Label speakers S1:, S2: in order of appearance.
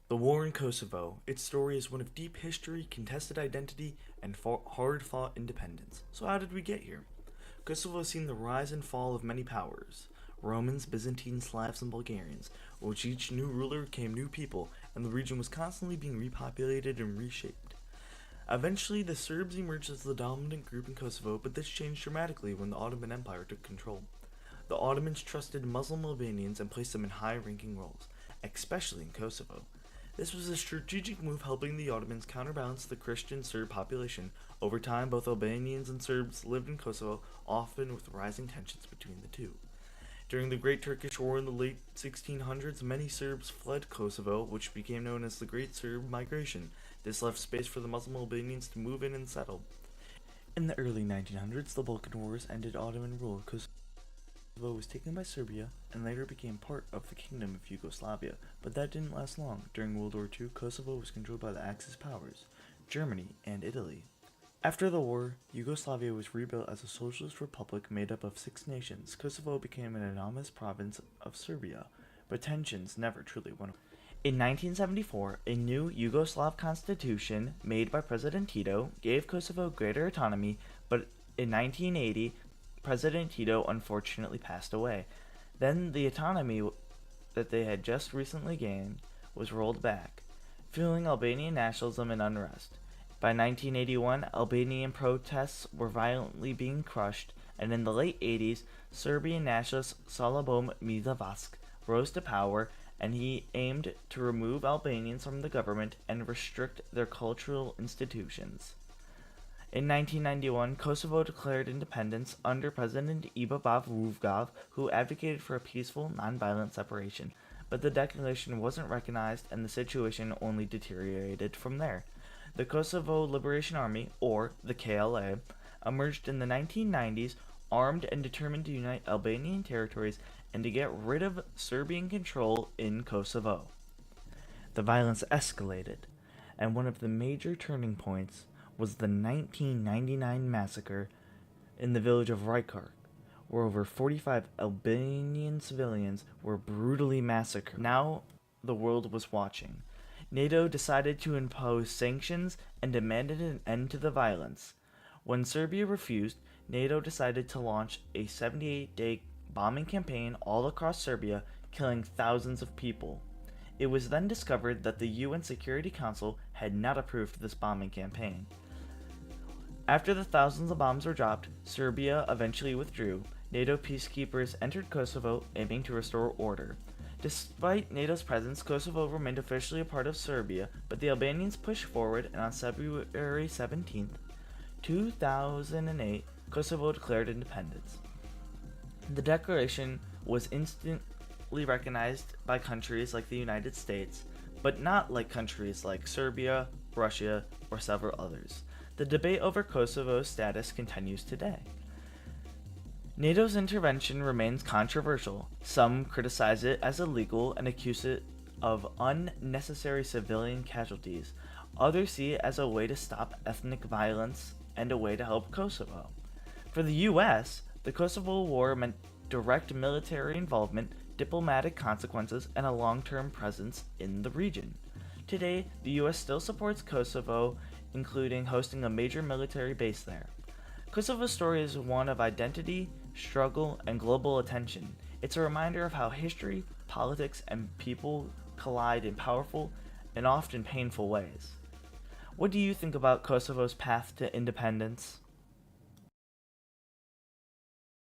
S1: The War in Kosovo. Its story is one of deep history, contested identity, and hard fought independence. So, how did we get here? Kosovo has seen the rise and fall of many powers Romans, Byzantines, Slavs, and Bulgarians, which each new ruler became new people, and the region was constantly being repopulated and reshaped. Eventually, the Serbs emerged as the dominant group in Kosovo, but this changed dramatically when the Ottoman Empire took control. The Ottomans trusted Muslim Albanians and placed them in high ranking roles, especially in Kosovo. This was a strategic move helping the Ottomans counterbalance the Christian Serb population. Over time, both Albanians and Serbs lived in Kosovo, often with rising tensions between the two. During the Great Turkish War in the late 1600s, many Serbs fled Kosovo, which became known as the Great Serb Migration. This left space for the Muslim Albanians to move in and settle. In the early 1900s, the Balkan Wars ended Ottoman rule. Kosovo was taken by Serbia and later became part of the Kingdom of Yugoslavia, but that didn't last long. During World War II, Kosovo was controlled by the Axis powers, Germany and Italy. After the war, Yugoslavia was rebuilt as a socialist republic made up of 6 nations. Kosovo became an autonomous province of Serbia, but tensions never truly went away. In 1974, a new Yugoslav constitution made by President Tito gave Kosovo greater autonomy, but in 1980, President Tito unfortunately passed away. Then the autonomy that they had just recently gained was rolled back, fueling Albanian nationalism and unrest. By 1981, Albanian protests were violently being crushed, and in the late 80s, Serbian nationalist Slobodan Milosevic rose to power, and he aimed to remove Albanians from the government and restrict their cultural institutions. In 1991, Kosovo declared independence under President Ivo Vuvgov, who advocated for a peaceful, nonviolent separation, but the declaration wasn't recognized and the situation only deteriorated from there. The Kosovo Liberation Army, or the KLA, emerged in the 1990s, armed and determined to unite Albanian territories and to get rid of Serbian control in Kosovo. The violence escalated, and one of the major turning points was the 1999 massacre in the village of Rijeka, where over 45 Albanian civilians were brutally massacred. Now the world was watching. NATO decided to impose sanctions and demanded an end to the violence. When Serbia refused, NATO decided to launch a 78-day bombing campaign all across Serbia, killing thousands of people. It was then discovered that the UN Security Council had not approved this bombing campaign. After the thousands of bombs were dropped, Serbia eventually withdrew. NATO peacekeepers entered Kosovo, aiming to restore order. Despite NATO's presence, Kosovo remained officially a part of Serbia, but the Albanians pushed forward, and on February 17, 2008, Kosovo declared independence. The declaration was instantly recognized by countries like the United States, but not like countries like Serbia, Russia, or several others. The debate over Kosovo's status continues today. NATO's intervention remains controversial. Some criticize it as illegal and accuse it of unnecessary civilian casualties. Others see it as a way to stop ethnic violence and a way to help Kosovo. For the US, the Kosovo War meant direct military involvement, diplomatic consequences, and a long-term presence in the region. Today, the US still supports Kosovo, including hosting a major military base there. Kosovo's story is one of identity, struggle, and global attention. It's a reminder of how history, politics, and people collide in powerful and often painful ways. What do you think about Kosovo's path to independence?